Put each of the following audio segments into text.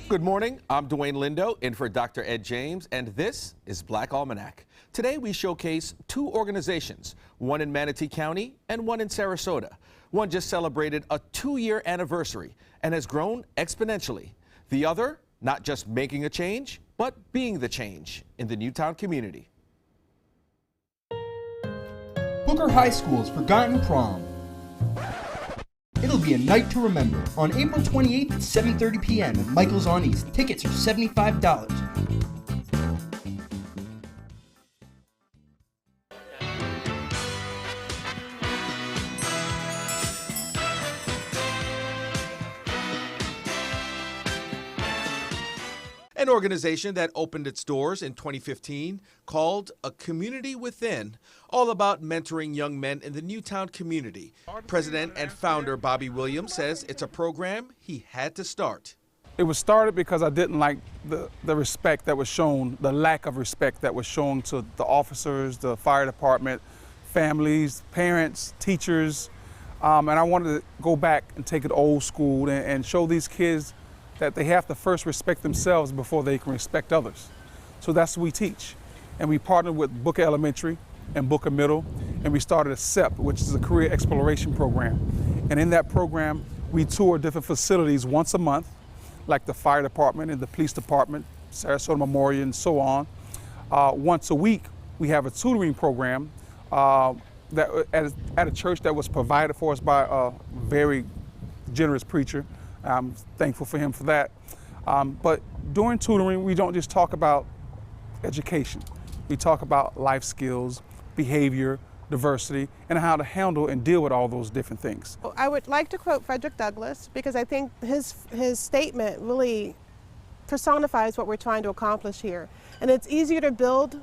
Good morning, I'm Dwayne Lindo in for Dr. Ed James, and this is Black Almanac. Today we showcase two organizations, one in Manatee County and one in Sarasota. One just celebrated a 2-year anniversary and has grown exponentially. The other, not just making a change, but being the change in the Newtown community. Booker High School's Forgotten Prom. It'll be a night to remember on April 28th at 7:30 p.m. at Michael's on East. Tickets are $75. An organization that opened its doors in 2015 called A Community Within, all about mentoring young men in the Newtown community. President and founder Bobby Williams says it's a program he had to start. It was started because I didn't like the respect that was shown, the lack of respect that was shown to the officers, the fire department, families, parents, teachers, and I wanted to go back and take it old school and show these kids that they have to first respect themselves before they can respect others. So that's what we teach. And we partnered with Booker Elementary and Booker Middle, and we started a CEP, which is a career exploration program. And in that program, we tour different facilities once a month, like the fire department and the police department, Sarasota Memorial, and so on. Once a week, we have a tutoring program that at a church that was provided for us by a very generous preacher. I'm thankful for him for that. But during tutoring, we don't just talk about education. We talk about life skills, behavior, diversity, and how to handle and deal with all those different things. I would like to quote Frederick Douglass because I think his statement really personifies what we're trying to accomplish here. And it's easier to build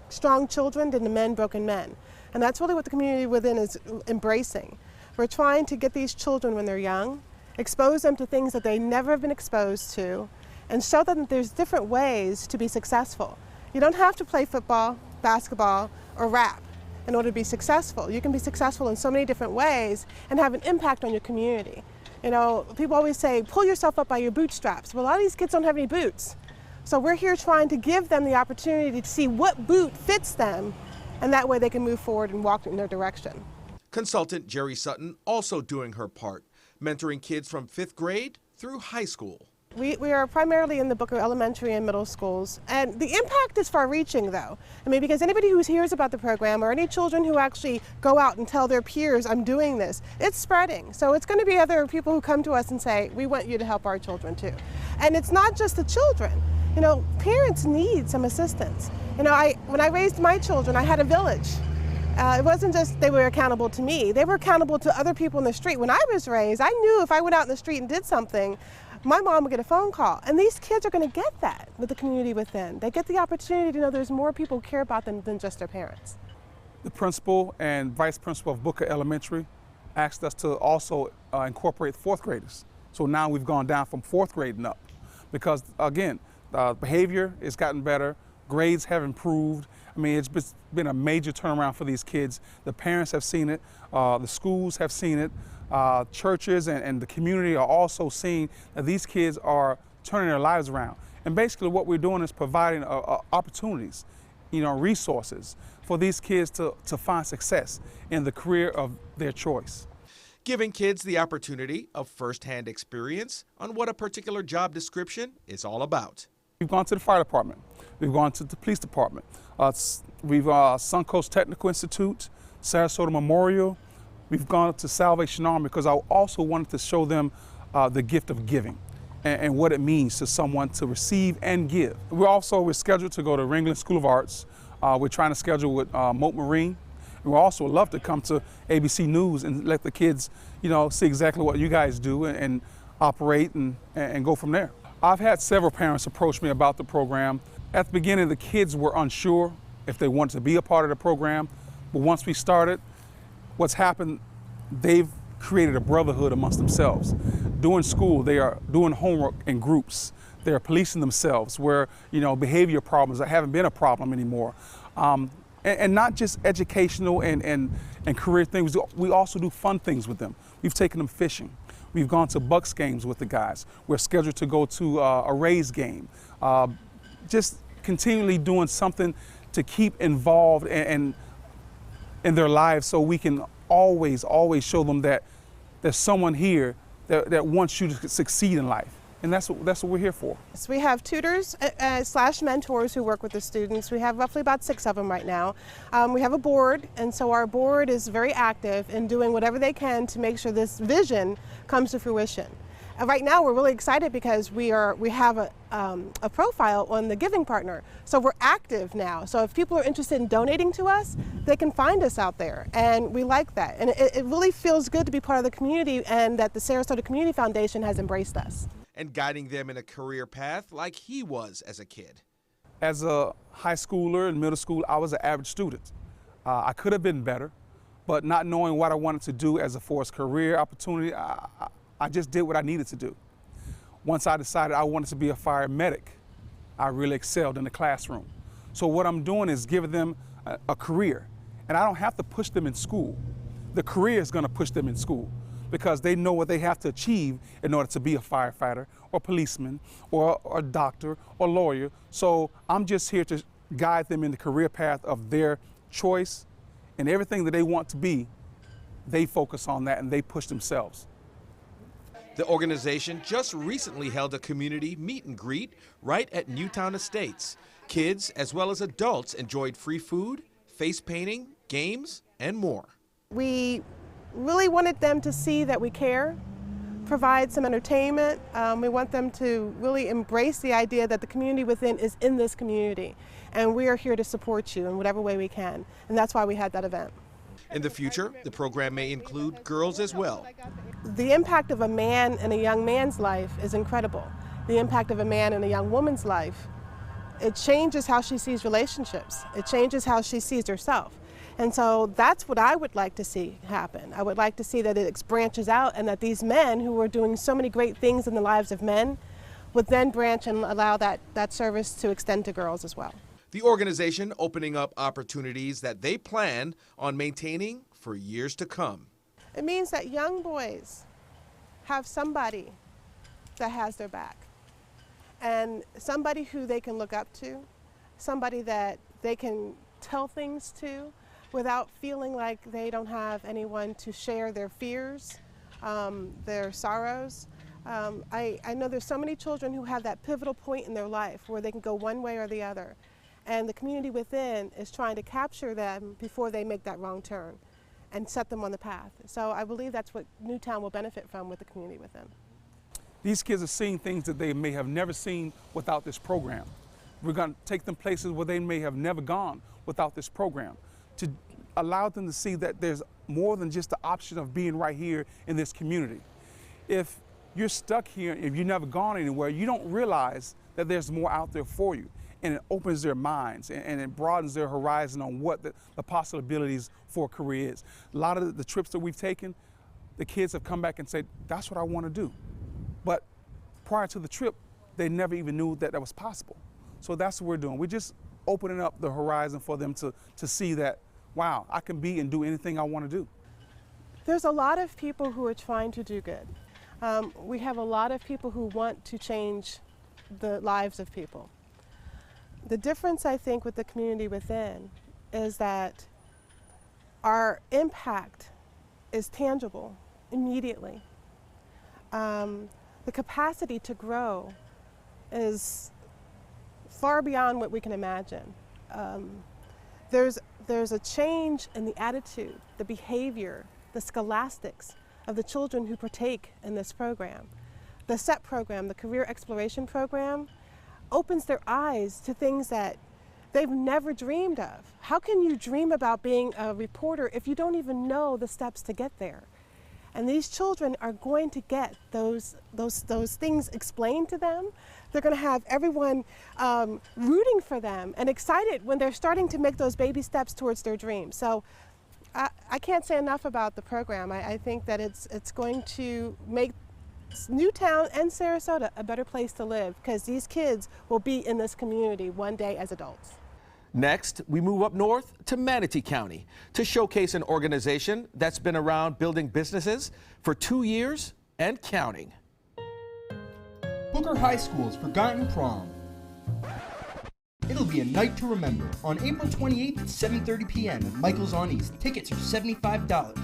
strong children than to mend broken men. And that's really what the community within is embracing. We're trying to get these children when they're young, expose them to things that they never have been exposed to, and show them that there's different ways to be successful. You don't have to play football, basketball, or rap in order to be successful. You can be successful in so many different ways and have an impact on your community. You know, people always say, pull yourself up by your bootstraps. Well, a lot of these kids don't have any boots. So we're here trying to give them the opportunity to see what boot fits them, and that way they can move forward and walk in their direction. Consultant Jerry Sutton also doing her part, mentoring kids from 5th grade through high school. We are primarily in the Booker Elementary and middle schools, and the impact is far-reaching though. I mean, because anybody who hears about the program or any children who actually go out and tell their peers, I'm doing this, it's spreading. So it's going to be other people who come to us and say, we want you to help our children too. And it's not just the children. You know, parents need some assistance. You know, when I raised my children, I had a village. It wasn't just they were accountable to me, they were accountable to other people in the street. When I was raised, I knew if I went out in the street and did something, my mom would get a phone call. And these kids are going to get that with the community within. They get the opportunity to know there's more people who care about them than just their parents. The principal and vice principal of Booker Elementary asked us to also incorporate 4th graders. So now we've gone down from 4th grade and up because, again, behavior has gotten better, grades have improved. I mean, it's been a major turnaround for these kids. The parents have seen it, the schools have seen it, churches and the community are also seeing that these kids are turning their lives around. And basically what we're doing is providing opportunities, resources for these kids to find success in the career of their choice. Giving kids the opportunity of firsthand experience on what a particular job description is all about. We've gone to the fire department. We've gone to the police department. We've Suncoast Technical Institute, Sarasota Memorial. We've gone to Salvation Army because I also wanted to show them the gift of giving and what it means to someone to receive and give. We're scheduled to go to Ringling School of Arts. We're trying to schedule with Moat Marine. We also love to come to ABC News and let the kids, see exactly what you guys do and operate and go from there. I've had several parents approach me about the program. At the beginning, the kids were unsure if they wanted to be a part of the program, but once we started, what's happened, they've created a brotherhood amongst themselves. During school, they are doing homework in groups. They're policing themselves where, behavior problems haven't been a problem anymore. And not just educational and career things, we also do fun things with them. We've taken them fishing. We've gone to Bucks games with the guys. We're scheduled to go to a Rays game. Just continually doing something to keep involved and in their lives, so we can always show them that there's someone here that wants you to succeed in life. And that's what we're here for. So we have tutors slash mentors who work with the students. We have roughly about 6 of them right now. We have a board, and so our board is very active in doing whatever they can to make sure this vision comes to fruition. And right now we're really excited because we have a profile on the Giving Partner. So we're active now. So if people are interested in donating to us, they can find us out there, and we like that. And it really feels good to be part of the community, and that the Sarasota Community Foundation has embraced us. And guiding them in a career path like he was as a kid. As a high schooler and middle school, I was an average student. I could have been better, but not knowing what I wanted to do as a career opportunity, I just did what I needed to do. Once I decided I wanted to be a fire medic, I really excelled in the classroom. So what I'm doing is giving them a career, and I don't have to push them in school. The career is going to push them in school, because they know what they have to achieve in order to be a firefighter or policeman or a doctor or lawyer. So I'm just here to guide them in the career path of their choice, and everything that they want to be, they focus on that and they push themselves. The organization just recently held a community meet and greet right at Newtown Estates. Kids as well as adults enjoyed free food, face painting, games, and more. We really wanted them to see that we care, provide some entertainment. We want them to really embrace the idea that the community within is in this community, and we are here to support you in whatever way we can, and that's why we had that event. In the future, the program may include girls as well. The impact of a man in a young man's life is incredible. The impact of a man in a young woman's life, it changes how she sees relationships. It changes how she sees herself. And so that's what I would like to see happen. I would like to see that it branches out, and that these men who are doing so many great things in the lives of men would then branch and allow that service to extend to girls as well. The organization opening up opportunities that they plan on maintaining for years to come. It means that young boys have somebody that has their back, and somebody who they can look up to, somebody that they can tell things to without feeling like they don't have anyone to share their fears, their sorrows. I know there's so many children who have that pivotal point in their life where they can go one way or the other. And the community within is trying to capture them before they make that wrong turn and set them on the path. So I believe that's what Newtown will benefit from with the community within. These kids are seeing things that they may have never seen without this program. We're going to take them places where they may have never gone without this program, to allow them to see that there's more than just the option of being right here in this community. If you're stuck here, if you've never gone anywhere, you don't realize that there's more out there for you. And it opens their minds and it broadens their horizon on what the possibilities for a career is. A lot of the trips that we've taken, the kids have come back and said, that's what I want to do. But prior to the trip, they never even knew that was possible. So that's what we're doing. We're just opening up the horizon for them to see that, wow, I can be and do anything I want to do. There's a lot of people who are trying to do good. We have a lot of people who want to change the lives of people. The difference, I think, with the community within is that our impact is tangible immediately. The capacity to grow is far beyond what we can imagine. There's a change in the attitude, the behavior, the scholastics of the children who partake in this program. The SET program, the Career Exploration Program, opens their eyes to things that they've never dreamed of. How can you dream about being a reporter if you don't even know the steps to get there? And these children are going to get those things explained to them. They're going to have everyone rooting for them and excited when they're starting to make those baby steps towards their dreams. So I can't say enough about the program. I think that it's going to make Newtown and Sarasota a better place to live, because these kids will be in this community one day as adults. Next, we move up north to Manatee County to showcase an organization that's been around building businesses for 2 years and counting. Booker High School's Forgotten Prom. It'll be a night to remember on April 28th at 7:30 p.m. at Michael's on East. Tickets are $75.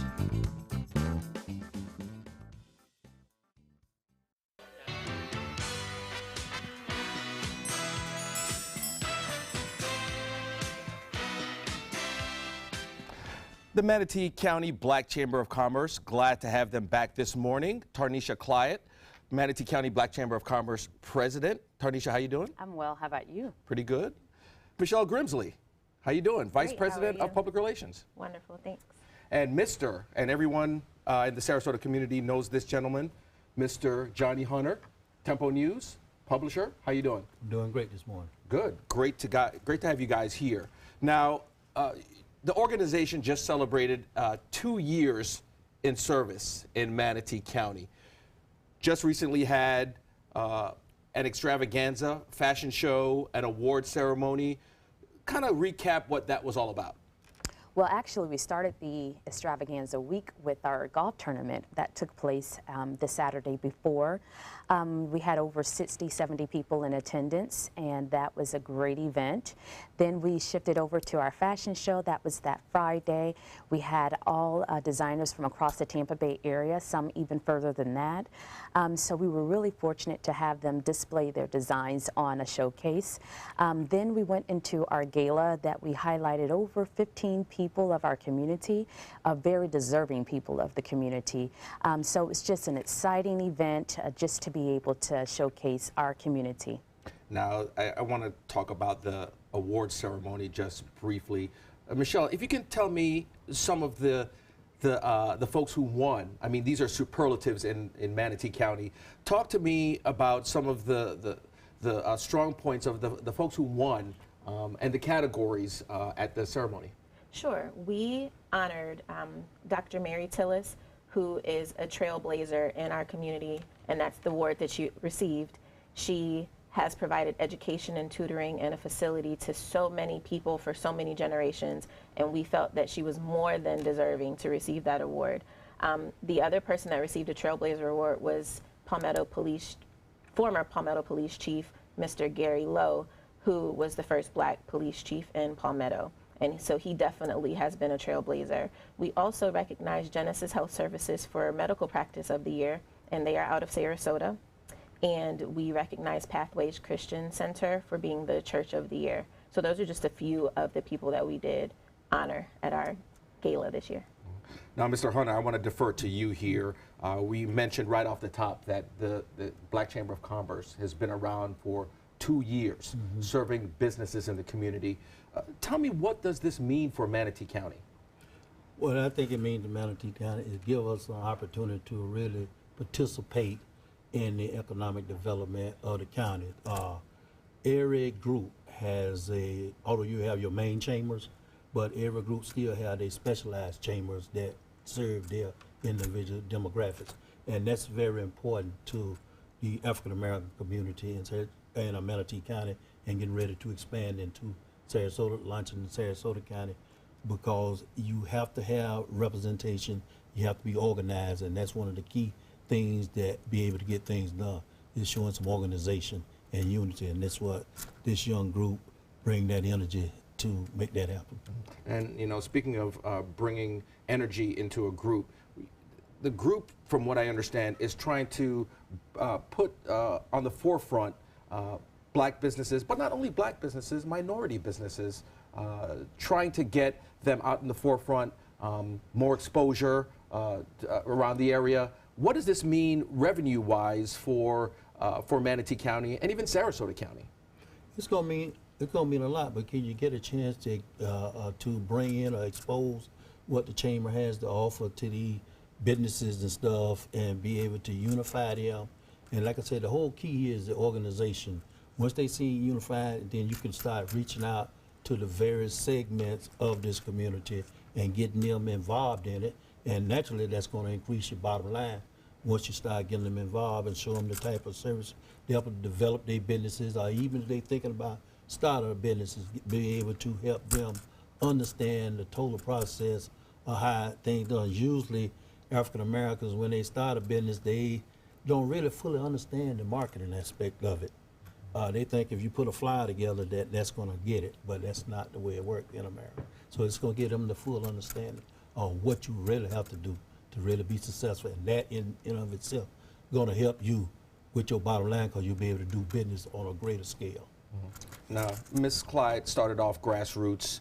The Manatee County Black Chamber of Commerce, glad to have them back this morning. Tarnisha Clyett, Manatee County Black Chamber of Commerce President. Tarnisha, how you doing? I'm well. How about you? Pretty good. Michelle Grimsley, how you doing? Vice Great, President how are of you? Public Relations. Wonderful. Thanks. And Mr., and everyone in the Sarasota community knows this gentleman, Mr. Johnny Hunter, Tempo News publisher. How you doing? Doing great this morning. Good. Great to have you guys here. Now, the organization just celebrated 2 years in service in Manatee County. Just recently had an extravaganza, fashion show, an award ceremony. Kind of recap what that was all about. Well, actually, we started the extravaganza week with our golf tournament that took place the Saturday before. We had over 60, 70 people in attendance, and that was a great event. Then we shifted over to our fashion show. That was that Friday. We had all designers from across the Tampa Bay area, some even further than that. So we were really fortunate to have them display their designs on a showcase. Then we went into our gala that we highlighted over 15 people of our community, very deserving people of the community. So it's just an exciting event just to be able to showcase our community. Now, I want to talk about the award ceremony just briefly. Michelle, if you can tell me some of the folks who won. I mean, these are superlatives in Manatee County. Talk to me about some of the strong points of the folks who won and the categories at the ceremony. Sure. We honored Dr. Mary Tillis, who is a trailblazer in our community, and that's the award that she received. She has provided education and tutoring and a facility to so many people for so many generations, and we felt that she was more than deserving to receive that award. The other person that received a Trailblazer Award was former Palmetto Police Chief, Mr. Gary Lowe, who was the first Black police chief in Palmetto. And so he definitely has been a trailblazer. We also recognize Genesis Health Services for Medical Practice of the Year, and they are out of Sarasota. And we recognize Pathways Christian Center for being the Church of the Year. So those are just a few of the people that we did honor at our gala this year. Now, Mr. Hunter, I want to defer to you here. We mentioned right off the top that the Black Chamber of Commerce has been around for 2 years, serving businesses in the community. Tell me, what does this mean for Manatee County? What I think it means to Manatee County is give us an opportunity to really participate in the economic development of the county. Every group has although you have your main chambers, but every group still have their specialized chambers that serve their individual demographics. And that's very important to the African American community in Manatee County and getting ready to expand into Sarasota, launching in Sarasota County, because you have to have representation, you have to be organized, and that's one of the key things that be able to get things done is showing some organization and unity, and that's what this young group bring that energy to make that happen. And, you know, speaking of bringing energy into a group, the group, from what I understand, is trying to put on the forefront Black businesses, but not only Black businesses, minority businesses, trying to get them out in the forefront, more exposure around the area. What does this mean revenue-wise for Manatee County and even Sarasota County? It's gonna mean a lot, because you get a chance to bring in or expose what the chamber has to offer to the businesses and stuff, and be able to unify them. And like I said, the whole key is the organization. Once they see unified, then you can start reaching out to the various segments of this community and getting them involved in it. And naturally, that's going to increase your bottom line once you start getting them involved and show them the type of service they help to develop their businesses, or even if they're thinking about starting a businesses, be able to help them understand the total process of how things done. Usually, African Americans, when they start a business, they don't really fully understand the marketing aspect of it. They think if you put a flyer together that's going to get it, but that's not the way it works in America. So it's going to give them the full understanding of what you really have to do to really be successful, and that in of itself going to help you with your bottom line, because you'll be able to do business on a greater scale. Now, Ms. Clyde started off grassroots.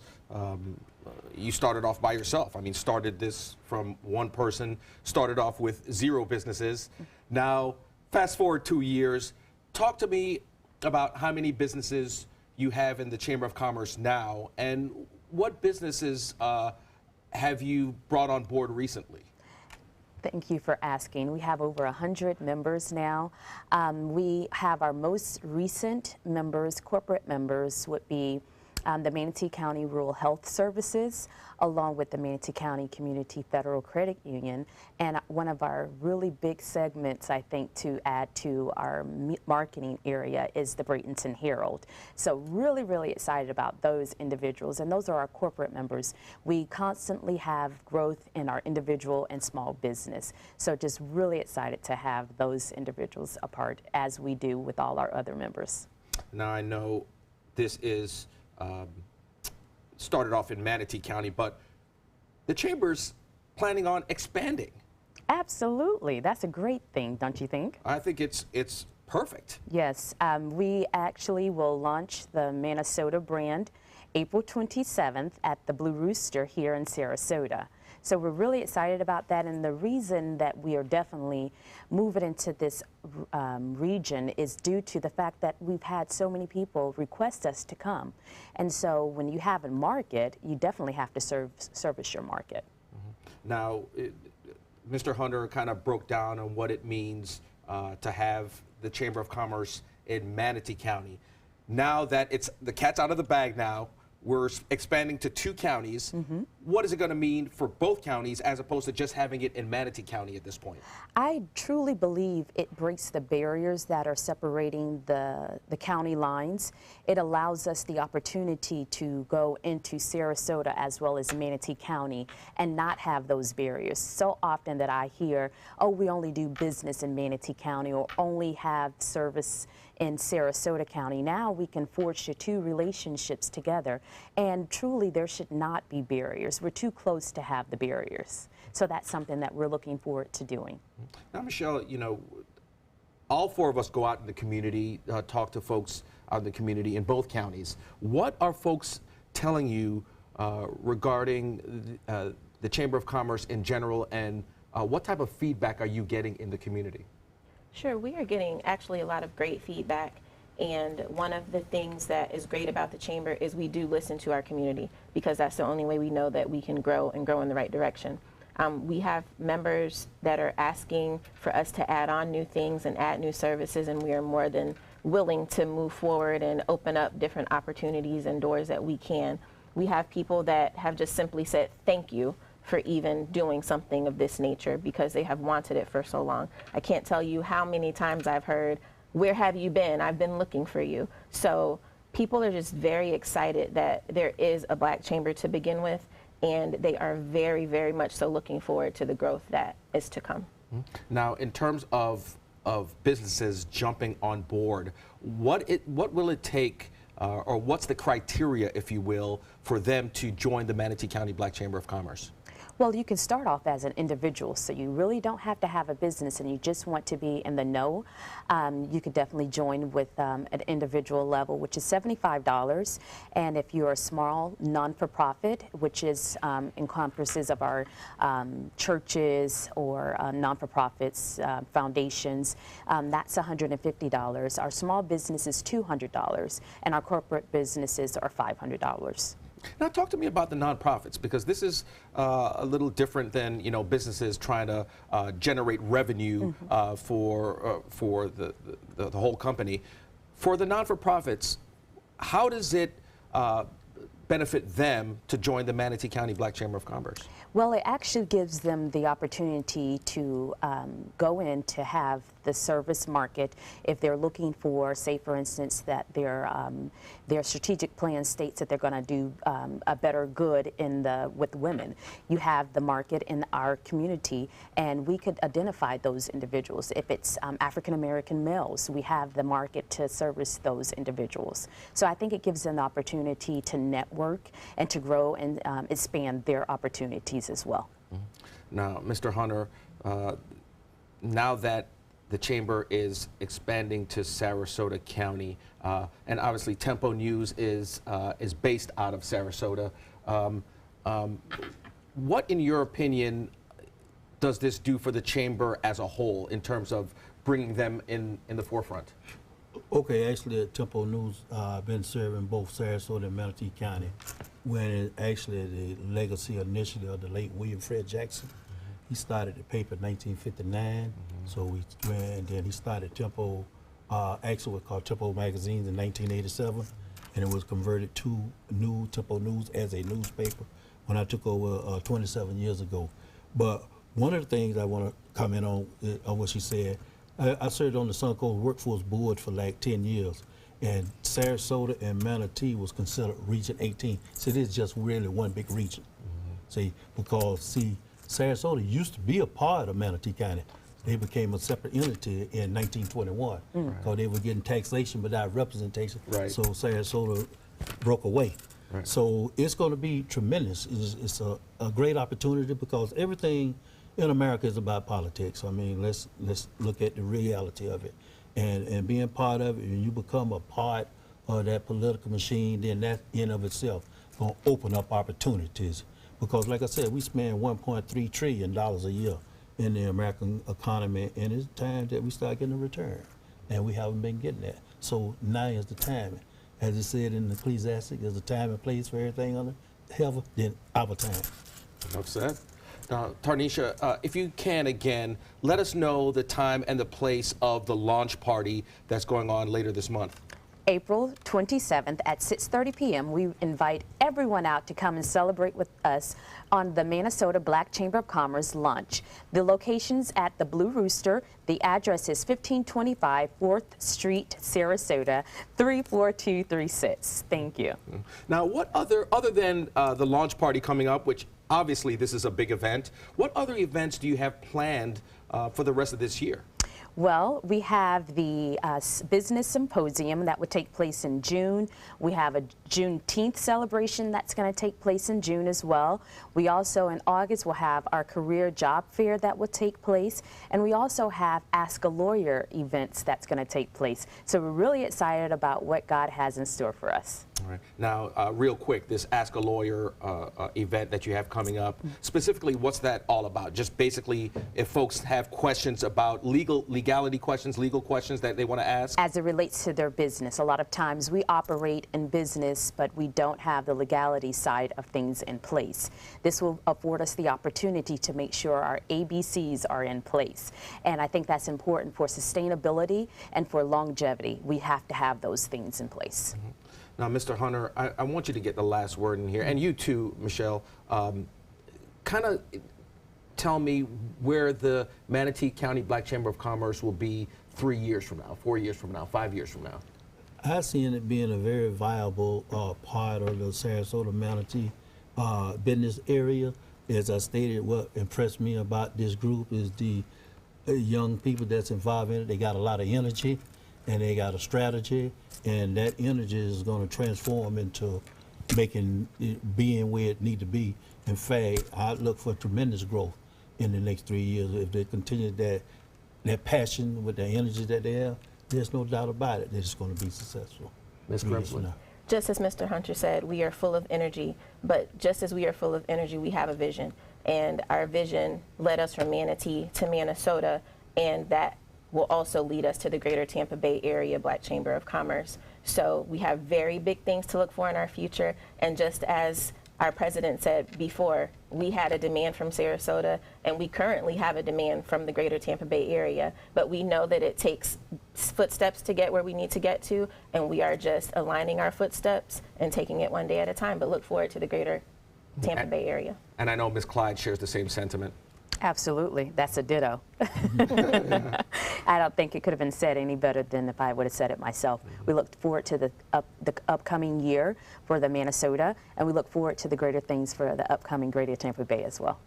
You started off by yourself. I mean, started this from one person, started off with 0 businesses. Now, fast forward 2 years, talk to me about how many businesses you have in the Chamber of Commerce now, and what businesses have you brought on board recently? Thank you for asking. We have over 100 members now. We have our most recent members, corporate members, would be the Manatee County Rural Health Services, along with the Manatee County Community Federal Credit Union. And one of our really big segments, I think, to add to our marketing area is the Bradenton Herald. So really, really excited about those individuals. And those are our corporate members. We constantly have growth in our individual and small business. So just really excited to have those individuals a part, as we do with all our other members. Now, I know this is started off in Manatee County, but the Chamber's planning on expanding. Absolutely. That's a great thing, don't you think? I think it's perfect. Yes. We actually will launch the Minnesota brand April 27th at the Blue Rooster here in Sarasota. So we're really excited about that, and the reason that we are definitely moving into this region is due to the fact that we've had so many people request us to come. And so when you have a market, you definitely have to service your market. Now, Mr. Hunter kind of broke down on what it means to have the Chamber of Commerce in Manatee County. Now that the cat's out of the bag now, we're expanding to 2 counties. What is it going to mean for both counties as opposed to just having it in Manatee County at this point? I truly believe it breaks the barriers that are separating the county lines. It allows us the opportunity to go into Sarasota as well as Manatee County and not have those barriers. So often that I hear, oh, we only do business in Manatee County or only have service in Sarasota County. Now we can forge the 2 relationships together, and truly there should not be barriers. We're too close to have the barriers. So that's something that we're looking forward to doing. Now, Michelle, you know, all 4 of us go out in the community, talk to folks out in the community in both counties. What are folks telling you regarding the Chamber of Commerce in general, and what type of feedback are you getting in the community? Sure, we are getting actually a lot of great feedback, and one of the things that is great about the Chamber is we do listen to our community, because that's the only way we know that we can grow and grow in the right direction. We have members that are asking for us to add on new things and add new services, and we are more than willing to move forward and open up different opportunities and doors that we can. We have people that have just simply said thank you for even doing something of this nature, because they have wanted it for so long. I can't tell you how many times I've heard, "Where have you been? I've been looking for you." So people are just very excited that there is a Black Chamber to begin with, and they are very, very much so looking forward to the growth that is to come. Now, in terms of businesses jumping on board, what will it take, or what's the criteria, if you will, for them to join the Manatee County Black Chamber of Commerce? Well, you can start off as an individual, so you really don't have to have a business and you just want to be in the know. You could definitely join with an individual level, which is $75. And if you're a small non-for-profit, which is encompasses of our churches or non-for-profits, foundations, that's $150. Our small business is $200, and our corporate businesses are $500. Now, talk to me about the nonprofits, because this is a little different than, you know, businesses trying to generate revenue for the whole company. For the non-for-profits, how does it benefit them to join the Manatee County Black Chamber of Commerce? Well, it actually gives them the opportunity to go in to have the service market, if they're looking for, say for instance, that their strategic plan states that they're going to do a better good with women, you have the market in our community, and we could identify those individuals. If it's African American males, we have the market to service those individuals. So I think it gives them the opportunity to network and to grow and expand their opportunities as well. Now, Mr. Hunter, now that the Chamber is expanding to Sarasota County, and obviously Tempo News is based out of Sarasota, what, in your opinion, does this do for the Chamber as a whole in terms of bringing them in the forefront? Okay, actually, at Tempo News, I've been serving both Sarasota and Manatee County. When it actually the legacy initially of the late William Fred Jackson, he started the paper in 1959. So we went, and then he started Tempo, actually was called Tempo Magazines in 1987, and it was converted to Tempo News as a newspaper when I took over 27 years ago. But one of the things I want to comment on what she said, I served on the Sun Coast Workforce Board for like 10 years, and Sarasota and Manatee was considered Region 18. So it is just really one big region. See, because Sarasota used to be a part of Manatee County. They became a separate entity in 1921 because they were getting taxation without representation. Right. So Sarasota broke away. Right. So it's going to be tremendous. It's a great opportunity because everything in America is about politics. I mean, let's look at the reality of it. And being part of it, and you become a part of that political machine, then that in of itself going to open up opportunities. Because like I said, we spend $1.3 trillion a year in the American economy, and it's time that we start getting a return. And we haven't been getting that. So now is the time. As it said in Ecclesiastes, there's a time and place for everything under heaven, then our time. Enough said. Now, Tarnisha, if you can again, let us know the time and the place of the launch party that's going on later this month. April 27th at 6:30 p.m. We invite everyone out to come and celebrate with us on the Minnesota Black Chamber of Commerce lunch. The location's at the Blue Rooster. The address is 1525 4th Street, Sarasota, 34236. Thank you. Now, what other than the launch party coming up, which obviously this is a big event, what other events do you have planned for the rest of this year? Well, we have the business symposium that would take place in June. We have a Juneteenth celebration that's going to take place in June as well. We also, in August, will have our career job fair that will take place. And we also have Ask a Lawyer events that's going to take place. So we're really excited about what God has in store for us. All right. Now, real quick, this Ask a Lawyer event that you have coming up, specifically, what's that all about? Just basically, if folks have questions about legality questions, legal questions that they want to ask? As it relates to their business, a lot of times we operate in business, but we don't have the legality side of things in place. This will afford us the opportunity to make sure our ABCs are in place. And I think that's important for sustainability and for longevity. We have to have those things in place. Now, Mr. Hunter, I want you to get the last word in here, and you too, Michelle. Kind of tell me where the Manatee County Black Chamber of Commerce will be 3 years from now, 4 years from now, 5 years from now. I see it being a very viable part of the Sarasota Manatee business area. As I stated, what impressed me about this group is the young people that's involved in it. They got a lot of energy, and they got a strategy, and that energy is going to transform into making it being where it need to be. In fact, I look for tremendous growth in the next 3 years. If they continue that passion with the energy that they have, there's no doubt about it that it's going to be successful. Ms. Grimsley. Just as Mr. Hunter said, we are full of energy, but just as we are full of energy, we have a vision. And our vision led us from Manatee to Minnesota, and that will also lead us to the greater Tampa Bay Area Black Chamber of Commerce. So we have very big things to look for in our future, and just as our president said before, we had a demand from Sarasota, and we currently have a demand from the greater Tampa Bay area, but we know that it takes footsteps to get where we need to get to, and we are just aligning our footsteps and taking it one day at a time, but look forward to the greater Tampa Bay area. And I know Ms. Clyde shares the same sentiment. Absolutely. That's a ditto. I don't think it could have been said any better than if I would have said it myself. We look forward to the upcoming year for the Minnesota, and we look forward to the greater things for the upcoming Greater Tampa Bay as well.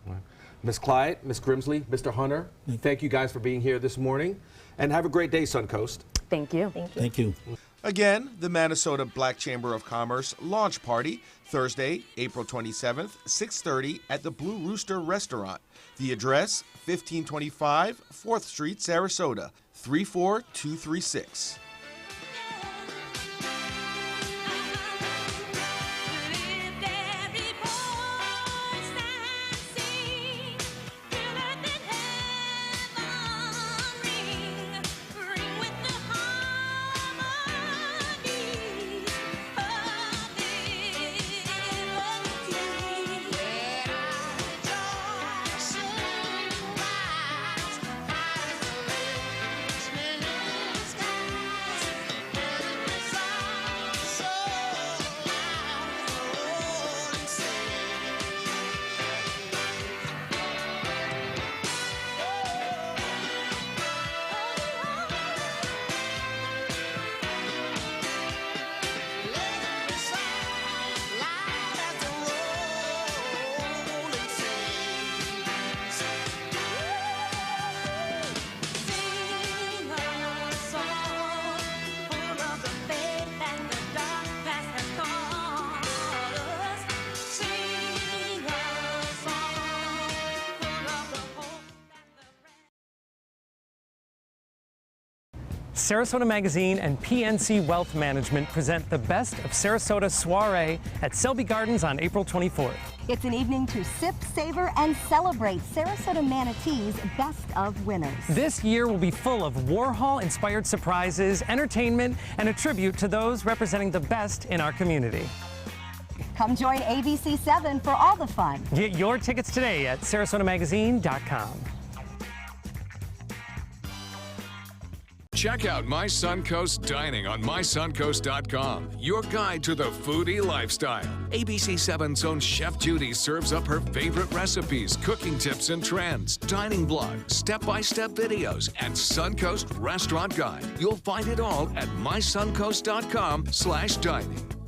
Ms. Clyde, Ms. Grimsley, Mr. Hunter, thank you guys for being here this morning, and have a great day, Suncoast. Thank you. Thank you. Thank you. Again, the Minnesota Black Chamber of Commerce launch party, Thursday, April 27th, 6:30 at the Blue Rooster Restaurant. The address, 1525 4th Street, Sarasota, 34236. Sarasota Magazine and PNC Wealth Management present the Best of Sarasota Soiree at Selby Gardens on April 24th. It's an evening to sip, savor, and celebrate Sarasota Manatee's best of winners. This year will be full of Warhol-inspired surprises, entertainment, and a tribute to those representing the best in our community. Come join ABC7 for all the fun. Get your tickets today at sarasotamagazine.com. Check out My Suncoast Dining on mysuncoast.com, your guide to the foodie lifestyle. ABC7's own Chef Judy serves up her favorite recipes, cooking tips and trends, dining blogs, step-by-step videos, and Suncoast Restaurant Guide. You'll find it all at mysuncoast.com/dining.